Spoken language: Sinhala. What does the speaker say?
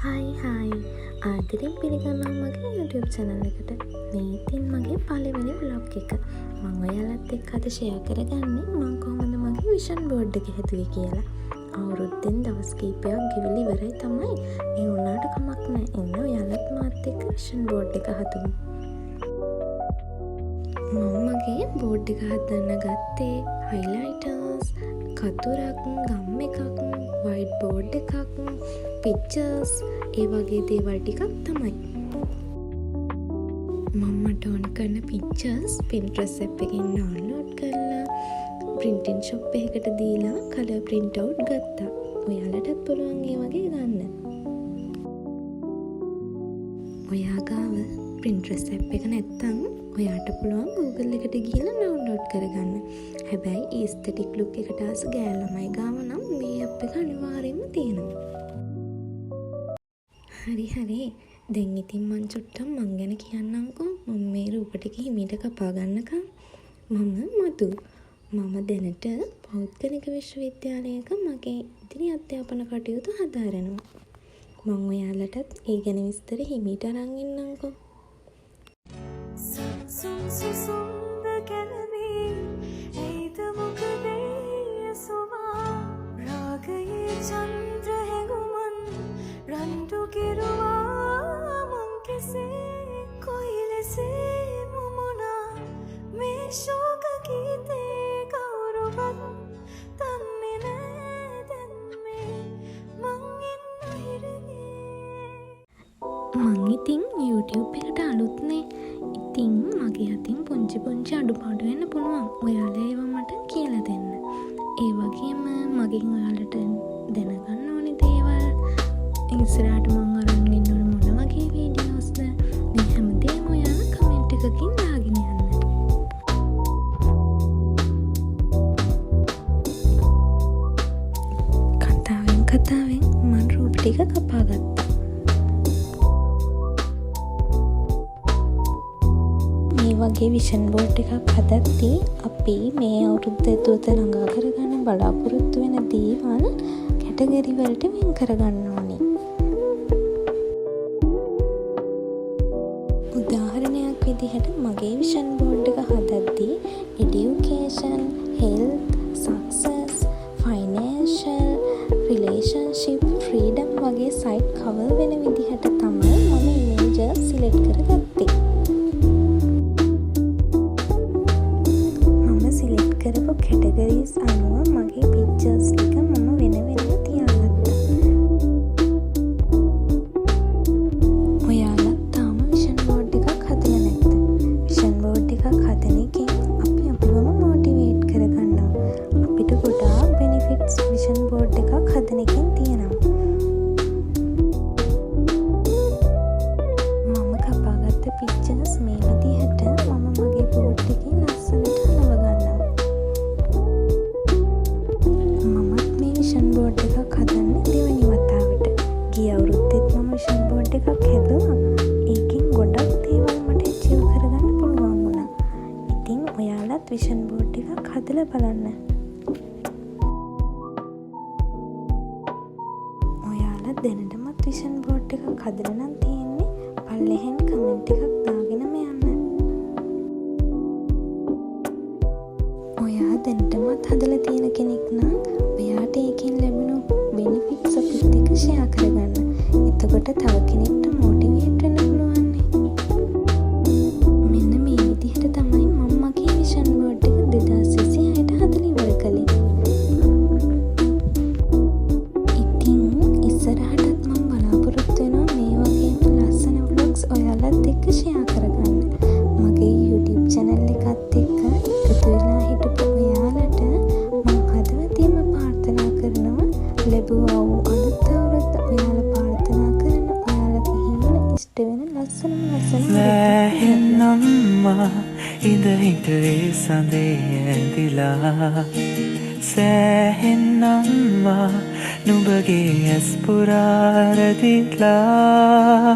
හයි ආදරෙන් පිළිගන්නවා මගේ YouTube channel එකට. මේ ඉතින් මගේ පළවෙනි vlog එක. මම ඔයාලත් එක්ක අද share කරගන්නේ මම කොහොමද මගේ vision board එක හැදුවේ කියලා. අවුරුද්දෙන් දවස් කිහිපයක් ගෙවිලා ඉවරයි තමයි. ඒ වුණාට කමක් නැහැ. එන්න ඔයාලත් මාත් එක්ක vision board එක හදමු. මම මගේ board එක හදන්න ගත්තේ highlighters, කතුරක්, ගම් එකක්, white board එකක්, pictures ඒ වගේ දේවල් ටිකක් තමයි. මට ඕන කරන pictures Pinterest app එකෙන් download කරලා printing shop එකකට දීලා color print out ගත්තා. ඔයාලටත් පුළුවන් ඒ වගේ ගන්න. ඔයා ගාව Pinterest app එක නැත්තම් ඔයාට පුළුවන් Google එකට ගිහලා download කරගන්න. හැබැයි aesthetic look එකට ආස ගෑ ළමයි ගාව නම් මේ app එක අනිවාර්යෙන්ම තියෙනවා. හරි දැන් ඉතින් මං චුට්ටක් මං ගැන කියන්නම්කෝ. මම මේ රූප ටික හිමීට කපා ගන්නකම්. මම මధు. මම දැනට පෞද්ගලික විශ්වවිද්‍යාලයක මගේ ඉදිරි අධ්‍යාපන කටයුතු හදාරනවා. මං ඔයාලටත් ඒ ගැන විස්තර හිමීට අරන් ඉන්නම්කෝ. මං ඉතින් YouTube එකට අලුත්නේ. ඉතින් මගේ අතින් පුංචි අඩුපාඩු වෙන්න පුළුවන්. ඔයාලා ඒවා මට කියලා දෙන්න. ඒ වගේම මගෙන් ඔයාලට දැනගන්න ඕනේ දේවල්, ඉස්සරහට මං අරන් ඉන්න ඕන මොන වගේ වීඩියෝස්ද, මේ හැමදේම ඔයාලා කමෙන්ට් එකකින් දාගෙන යන්න. කතාවෙන් මං රූප ටික කපා ගත්තා. වගේ විෂන් බෝඩ් එකක් හදද්දී අපි මේ අවුරුද්ද ඇතුළත ළඟා කරගන්න බලාපොරොත්තු වෙන දේවල් කැටගරි වලට වෙන් කරගන්න ඕනේ. උදාහරණයක් විදිහට මගේ විෂන් බෝඩ් එක හදද්දී education, health, success, financial, relationship, freedom වගේ site cover වෙන විදිහට තමයි මම images select කරගත්තේ. කරපු කැටගරීස් අනුව මගේ පික්චර්ස් ටික මම වෙන වෙනම තියාගත්තා. ඔයාලත් තාම විෂන් බෝඩ් එකක් හදලා නැද්ද? විෂන් බෝඩ් එකක් හදන එකෙන් අපි අපිවම මොටිවේට් කරගන්නවා. අපිට ගොඩාක් බෙනිෆිට්ස් විෂන් බෝඩ් එකක් හදන එකෙන් තියෙනවා. මම කපාගත්ත පික්චර්ස් මේ විදිහට මම මගේ බෝඩ් එකේ ලස්සනට හලවගන්නවා. බෝඩ් එකක් හදන්නේ දෙවැනි වතාවට. ගිය අවුරුද්දෙත් මම විෂන් බෝඩ් එකක් හැදුවා. ඒකෙන් ගොඩක් දේවල් මට අචීව් කරගන්න පුළුවන් වුණා. ඉතින් ඔයාලත් විෂන් බෝඩ් එකක් හදලා බලන්න. ඔයාලා දැනටමත් විෂන් බෝඩ් එකක් හදලා නම් තියෙන්නේ. පල්ලෙහෙන් කමෙන්ට් එකක් දාගෙනම යන්න. ඔයා දැනටමත් හදලා තියෙන කෙනෙක් නම් ඔයාට ඒකෙන් ලැබුණු බෙනිෆිට්ස් අපිත් එක්ක ෂෙයා කරගන්න. එතකොට තව කෙනෙක්ට මොටිවේට් වෙන්න පුළුවන් නේ. මෙන්න මේ විදිහට තමයි මම මගේ විෂන් බෝඩ් එක 2026ට හදලා ඉවර කළේ. ඉතින් ඉස්සරහටත් මම බලාපොරොත්තු වෙනවා මේ වගේම ලස්සන vlogs ඔයාලත් එක්ක ෂෙයා කරගන්න. මගේ YouTube channel එකත් එක්ක එකතු වෙලා හිටපු ඔයාලට ලැබුවා වූ අලුත් අවුරුද්ද ඔයාලා ප්‍රාර්ථනා කරන ඔයාලගේ හිමින ඉෂ්ට වෙන ලස්සනම සෑහෙන්නම්මා ඉඳ හිටේ සඳේ ඇඳිලා සෑහෙන්නම්මා නුඹගේ ඇස් පුරා රැඳිලා